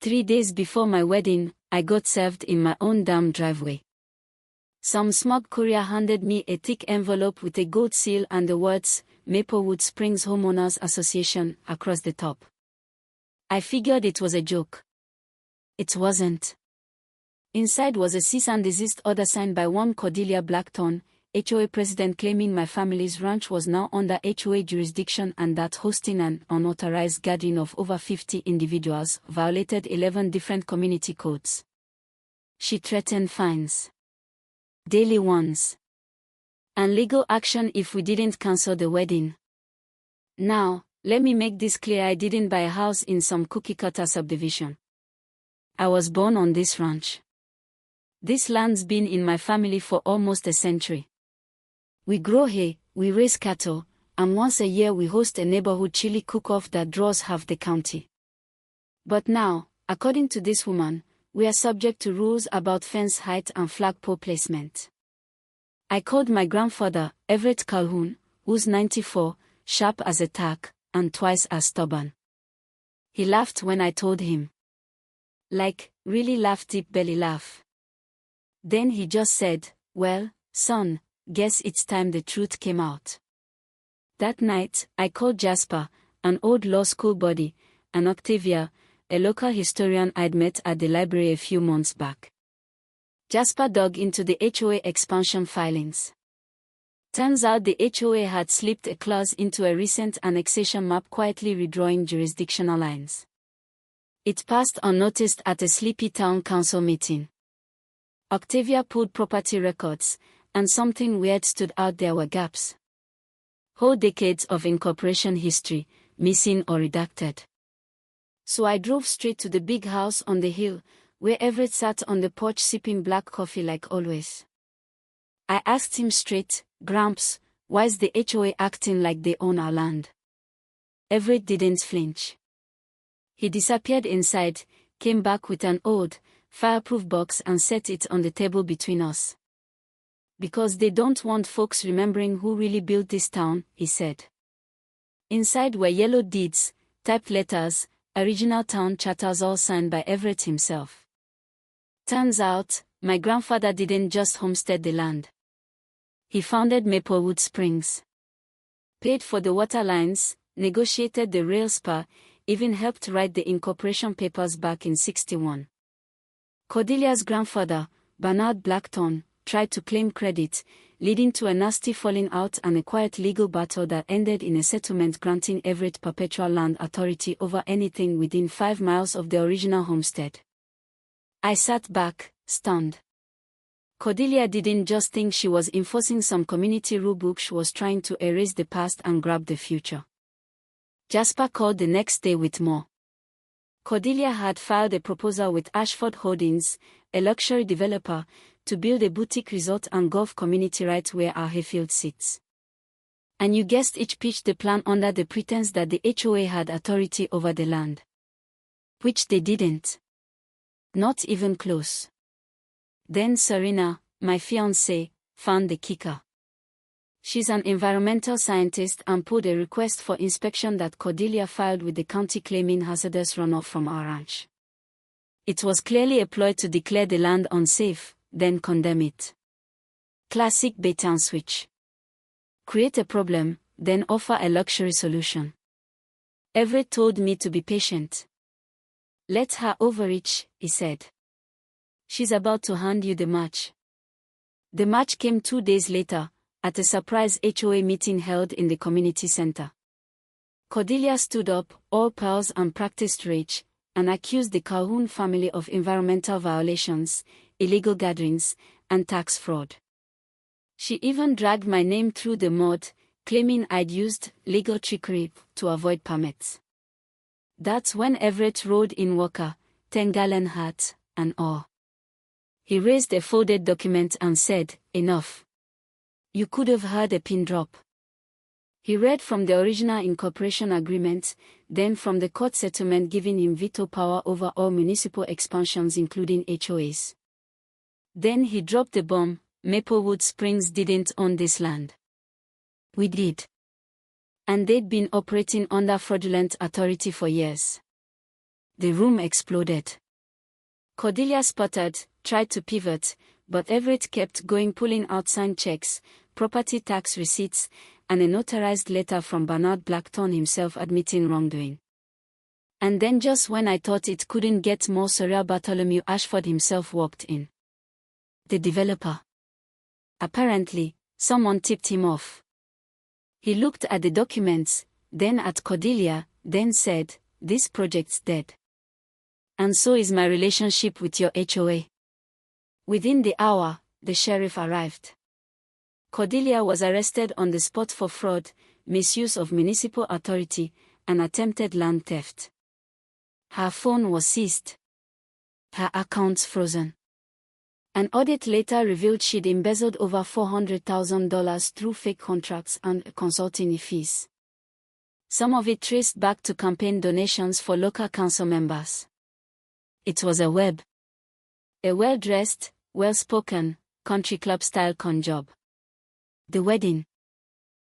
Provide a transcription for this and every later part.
3 days before my wedding, I got served in my own damn driveway. Some smug courier handed me a thick envelope with a gold seal and the words, Maplewood Springs Homeowners Association, across the top. I figured it was a joke. It wasn't. Inside was a cease and desist order signed by one Cordelia Blackthorne, HOA president, claiming my family's ranch was now under HOA jurisdiction and that hosting an unauthorized gathering of over 50 individuals violated 11 different community codes. She threatened fines, daily ones, and legal action if we didn't cancel the wedding. Now, let me make this clear: I didn't buy a house in some cookie-cutter subdivision. I was born on this ranch. This land's been in my family for almost a century. We grow hay, we raise cattle, and once a year we host a neighborhood chili cook-off that draws half the county. But now, according to this woman, we are subject to rules about fence height and flagpole placement. I called my grandfather, Everett Calhoun, who's 94, sharp as a tack, and twice as stubborn. He laughed when I told him. Like, really laughed, deep belly laugh. Then he just said, "Well, son, guess it's time the truth came out." That night, I called Jasper, an old law school buddy, and Octavia, a local historian I'd met at the library a few months back. Jasper dug into the HOA expansion filings. Turns out the HOA had slipped a clause into a recent annexation map, quietly redrawing jurisdictional lines. It passed unnoticed at a sleepy town council meeting. Octavia pulled property records, and something weird stood out. There were gaps. Whole decades of incorporation history, missing or redacted. So I drove straight to the big house on the hill, where Everett sat on the porch sipping black coffee like always. I asked him straight, "Gramps, why's the HOA acting like they own our land?" Everett didn't flinch. He disappeared inside, came back with an old, fireproof box and set it on the table between us. "Because they don't want folks remembering who really built this town," he said. Inside were yellow deeds, typed letters, original town charters, all signed by Everett himself. Turns out, my grandfather didn't just homestead the land. He founded Maplewood Springs. Paid for the water lines, negotiated the rail spur, even helped write the incorporation papers back in '61. Cordelia's grandfather, Bernard Blackthorne, tried to claim credit, leading to a nasty falling out and a quiet legal battle that ended in a settlement granting Everett perpetual land authority over anything within 5 miles of the original homestead. I sat back, stunned. Cordelia didn't just think she was enforcing some community rulebook, she was trying to erase the past and grab the future. Jasper called the next day with more. Cordelia had filed a proposal with Ashford Holdings, a luxury developer, to build a boutique resort and golf community right where our hayfield sits. And you guessed, each pitched the plan under the pretense that the HOA had authority over the land. Which they didn't. Not even close. Then Serena, my fiancée, found the kicker. She's an environmental scientist and pulled a request for inspection that Cordelia filed with the county claiming hazardous runoff from our ranch. It was clearly a ploy to declare the land unsafe, then condemn it. Classic bait and switch. Create a problem, then offer a luxury solution. Everett told me to be patient. "Let her overreach," he said. "She's about to hand you the match." The match came 2 days later, at a surprise HOA meeting held in the community center. Cordelia stood up, all pearls and practiced rage, and accused the Calhoun family of environmental violations, illegal gatherings, and tax fraud. She even dragged my name through the mud, claiming I'd used legal trickery to avoid permits. That's when Everett rode in Walker, 10-gallon hat, and all. He raised a folded document and said, "Enough." You could have heard a pin drop. He read from the original incorporation agreement, then from the court settlement giving him veto power over all municipal expansions including HOAs. Then he dropped the bomb: Maplewood Springs didn't own this land. We did. And they'd been operating under fraudulent authority for years. The room exploded. Cordelia sputtered, tried to pivot, but Everett kept going, pulling out signed checks, property tax receipts, and a notarized letter from Bernard Blackthorne himself admitting wrongdoing. And then, just when I thought it couldn't get more surreal, Bartholomew Ashford himself walked in. The developer. Apparently, someone tipped him off. He looked at the documents, then at Cordelia, then said, "This project's dead. And so is my relationship with your HOA." Within the hour, the sheriff arrived. Cordelia was arrested on the spot for fraud, misuse of municipal authority, and attempted land theft. Her phone was seized. Her accounts frozen. An audit later revealed she'd embezzled over $400,000 through fake contracts and consulting fees. Some of it traced back to campaign donations for local council members. It was a web. A well-dressed, well-spoken, country club-style con job. The wedding.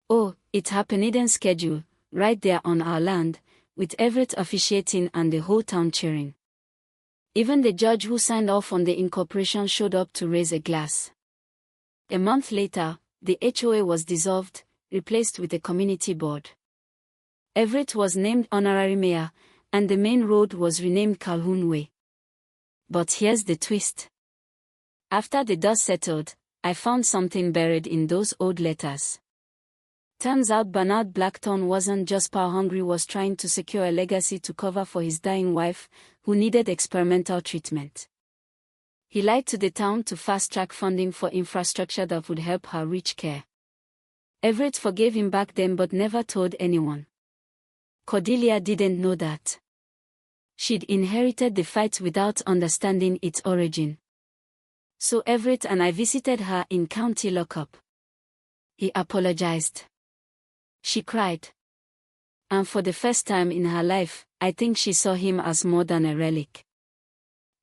Oh, it happened in schedule, right there on our land, with Everett officiating and the whole town cheering. Even the judge who signed off on the incorporation showed up to raise a glass. A month later, the HOA was dissolved, replaced with a community board. Everett was named honorary mayor, and the main road was renamed Calhoun Way. But here's the twist. After the dust settled, I found something buried in those old letters. Turns out Bernard Blackthorne wasn't just power-hungry, was trying to secure a legacy to cover for his dying wife, who needed experimental treatment. He lied to the town to fast-track funding for infrastructure that would help her reach care. Everett forgave him back then but never told anyone. Cordelia didn't know that. She'd inherited the fight without understanding its origin. So Everett and I visited her in county lockup. He apologized. She cried. And for the first time in her life, I think she saw him as more than a relic.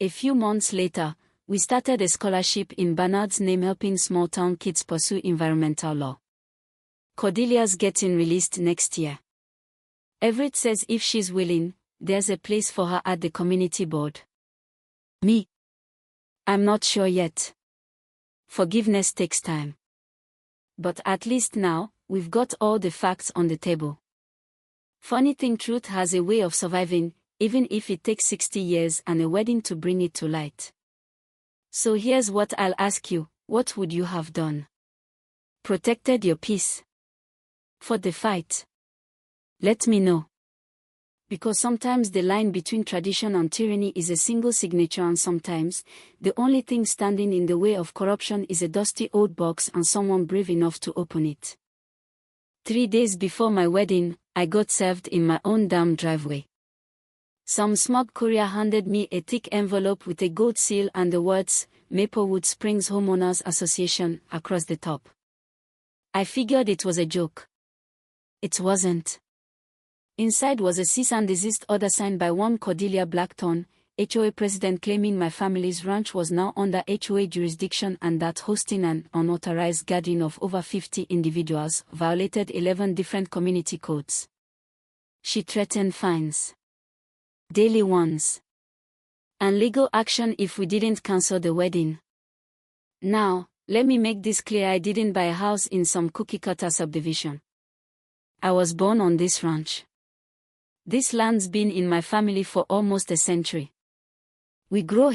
A few months later, we started a scholarship in Bernard's name helping small-town kids pursue environmental law. Cordelia's getting released next year. Everett says if she's willing, there's a place for her at the community board. Me? I'm not sure yet. Forgiveness takes time. But at least now, we've got all the facts on the table. Funny thing, truth has a way of surviving, even if it takes 60 years and a wedding to bring it to light. So here's what I'll ask you, what would you have done? Protected your peace? Fought the fight? Let me know. Because sometimes the line between tradition and tyranny is a single signature, and sometimes, the only thing standing in the way of corruption is a dusty old box and someone brave enough to open it. 3 days before my wedding, I got served in my own damn driveway. Some smug courier handed me a thick envelope with a gold seal and the words, Maplewood Springs Homeowners Association, across the top. I figured it was a joke. It wasn't. Inside was a cease and desist order signed by one Cordelia Blackthorne, HOA president, claiming my family's ranch was now under HOA jurisdiction and that hosting an unauthorized gathering of over 50 individuals violated 11 different community codes. She threatened fines. Daily ones. And legal action if we didn't cancel the wedding. Now, let me make this clear: I didn't buy a house in some cookie-cutter subdivision. I was born on this ranch. This land's been in my family for almost a century. We grow